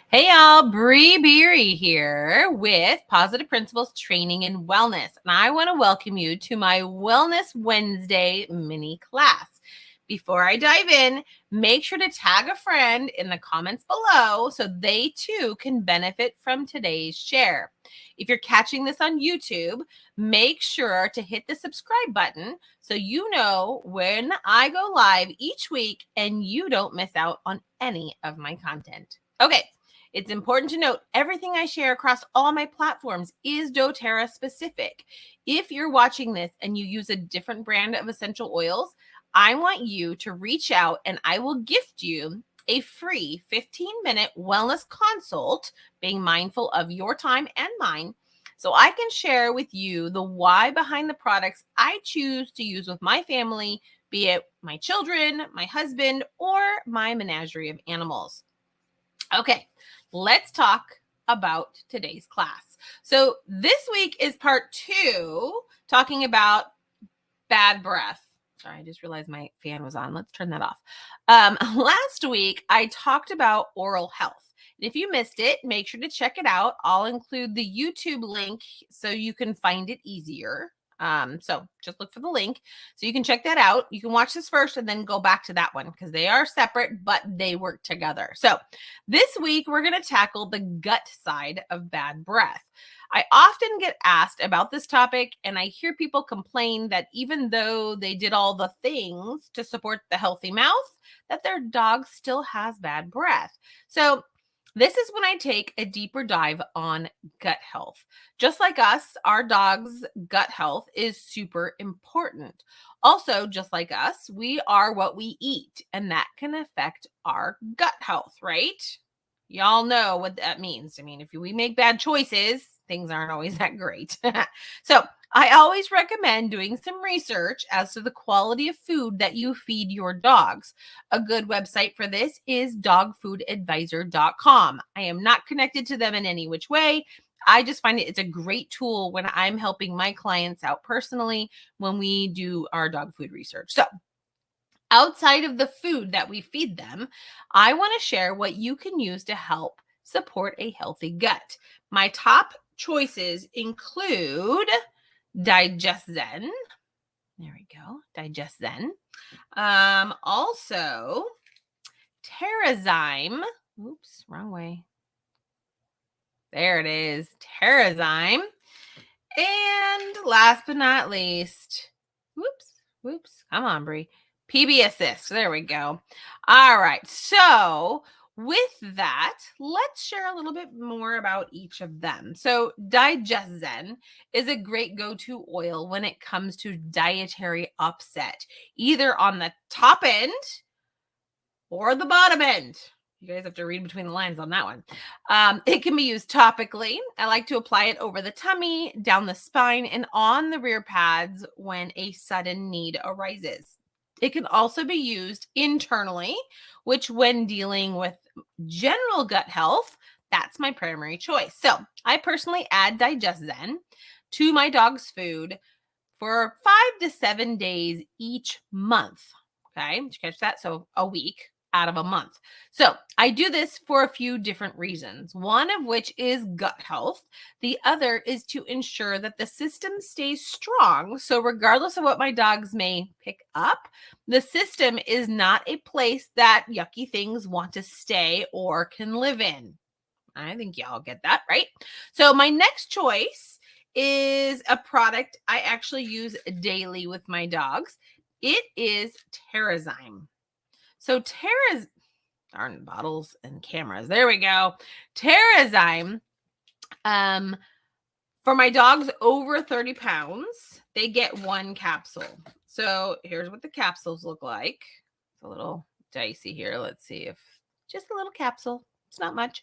Hey y'all, Beery here with Positive Principles Training and Wellness. And I want to welcome you to my Wellness Wednesday mini class. Before I dive in, make sure to tag a friend in the comments below so they too can benefit from today's share. If you're catching this on YouTube, make sure to hit the subscribe button so you know when I go live each week and you don't miss out on any of my content. Okay. It's important to note everything I share across all my platforms is doTERRA specific. If you're watching this and you use a different brand of essential oils, I want you to reach out and I will gift you a free 15-minute wellness consult, being mindful of your time and mine, so I can share with you the why behind the products I choose to use with my family, be it my children, my husband, or my menagerie of animals. Okay, let's talk about today's class. So this week is part 2, talking about bad breath. Sorry, I just realized my fan was on. Let's turn that off. Last week, I talked about oral health. And if you missed it, make sure to check it out. I'll include the YouTube link so you can find it easier. So just look for the link so you can check that out. You can watch this first and then go back to that one because they are separate, but they work together. So this week, we're going to tackle the gut side of bad breath. I often get asked about this topic, and I hear people complain that even though they did all the things to support the healthy mouth, that their dog still has bad breath. So this is when I take a deeper dive on gut health. Just like us, our dog's gut health is super important. Also, just like us, we are what we eat, and that can affect our gut health, right? Y'all know what that means. I mean, if we make bad choices, things aren't always that great. So I always recommend doing some research as to the quality of food that you feed your dogs. A good website for this is dogfoodadvisor.com. I am not connected to them in any which way. I just find it's a great tool when I'm helping my clients out personally when we do our dog food research. So outside of the food that we feed them, I want to share what you can use to help support a healthy gut. My top choices include Digest Zen. There we go. Digest Zen. Also, Terrazyme. Oops, wrong way. There it is. Terrazyme. And last but not least, whoops. Come on, Bree. PB Assist. There we go. All right. So with that, let's share a little bit more about each of them. So Digest Zen is a great go-to oil when it comes to dietary upset, either on the top end or the bottom end. You guys have to read between the lines on that one. It can be used topically. I like to apply it over the tummy, down the spine, and on the rear pads when a sudden need arises. It can also be used internally, which when dealing with general gut health, that's my primary choice. So I personally add Digest Zen to my dog's food for 5 to 7 days each month. Okay, did you catch that? So a week out of a month. So I do this for a few different reasons. One of which is gut health. The other is to ensure that the system stays strong. So regardless of what my dogs may pick up, the system is not a place that yucky things want to stay or can live in. I think y'all get that, right? So my next choice is a product I actually use daily with my dogs. It is Terrazyme. So darn bottles and cameras. There we go. Terrazyme. For my dogs over 30 pounds, they get 1 capsule. So here's what the capsules look like. It's a little dicey here. Let's see if just a little capsule. It's not much.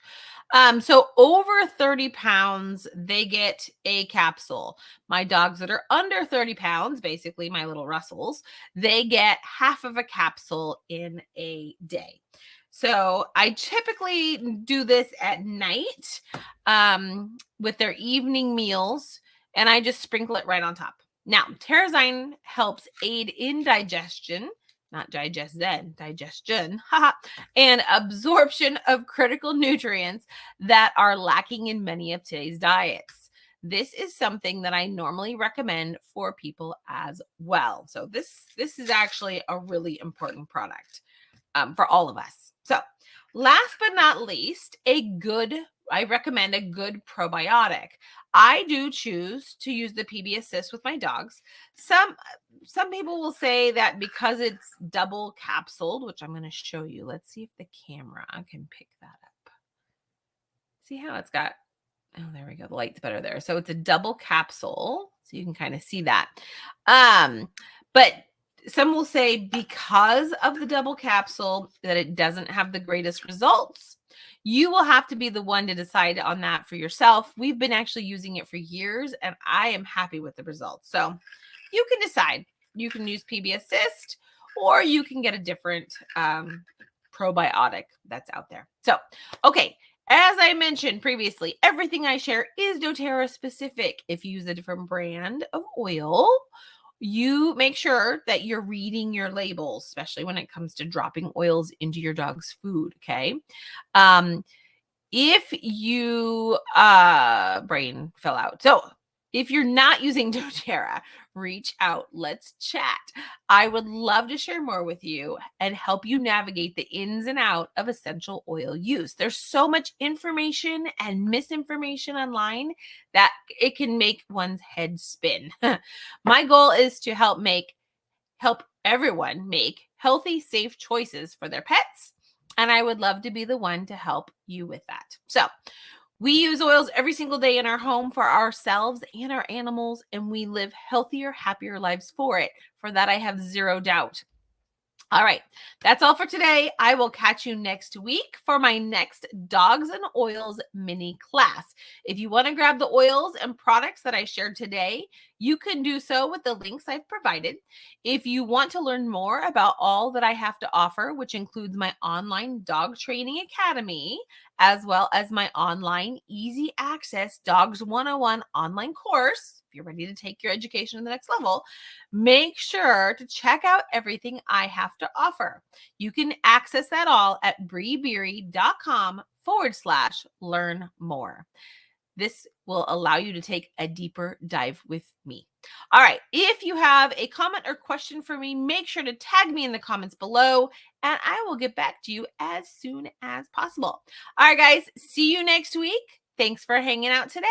So over 30 pounds, they get a capsule. My dogs that are under 30 pounds, basically my little Russells, they get half of a capsule in a day. So I typically do this at night with their evening meals, and I just sprinkle it right on top. Now, Terrazyme helps aid in digestion, not digestion, haha, and absorption of critical nutrients that are lacking in many of today's diets. This is something that I normally recommend for people as well. So this is actually a really important product for all of us. So last but not least, I recommend a good probiotic. I do choose to use the PB Assist with my dogs. Some people will say that because it's double capsuled, which I'm going to show you. Let's see if the camera can pick that up. See how it's got, oh, there we go. The light's better there. So it's a double capsule. So you can kind of see that. But some will say because of the double capsule that it doesn't have the greatest results. You will have to be the one to decide on that for yourself. We've been actually using it for years and I am happy with the results. So you can decide. You can use PB Assist or you can get a different probiotic that's out there. So, okay. As I mentioned previously, everything I share is doTERRA specific. If you use a different brand of oil, you make sure that you're reading your labels, especially when it comes to dropping oils into your dog's food. Okay. If you brain fell out. So if you're not using doTERRA, reach out. Let's chat. I would love to share more with you and help you navigate the ins and out of essential oil use. There's so much information and misinformation online that it can make one's head spin. My goal is to help everyone make healthy, safe choices for their pets. And I would love to be the one to help you with that. So we use oils every single day in our home for ourselves and our animals, and we live healthier, happier lives for it. For that, I have zero doubt. All right, that's all for today. I will catch you next week for my next Dogs and Oils mini class. If you want to grab the oils and products that I shared today, you can do so with the links I've provided. If you want to learn more about all that I have to offer, which includes my online dog training academy, as well as my online easy access Dogs 101 online course, if you're ready to take your education to the next level, make sure to check out everything I have to offer. You can access that all at breebeery.com/learn more. This will allow you to take a deeper dive with me. All right. If you have a comment or question for me, make sure to tag me in the comments below and I will get back to you as soon as possible. All right, guys. See you next week. Thanks for hanging out today.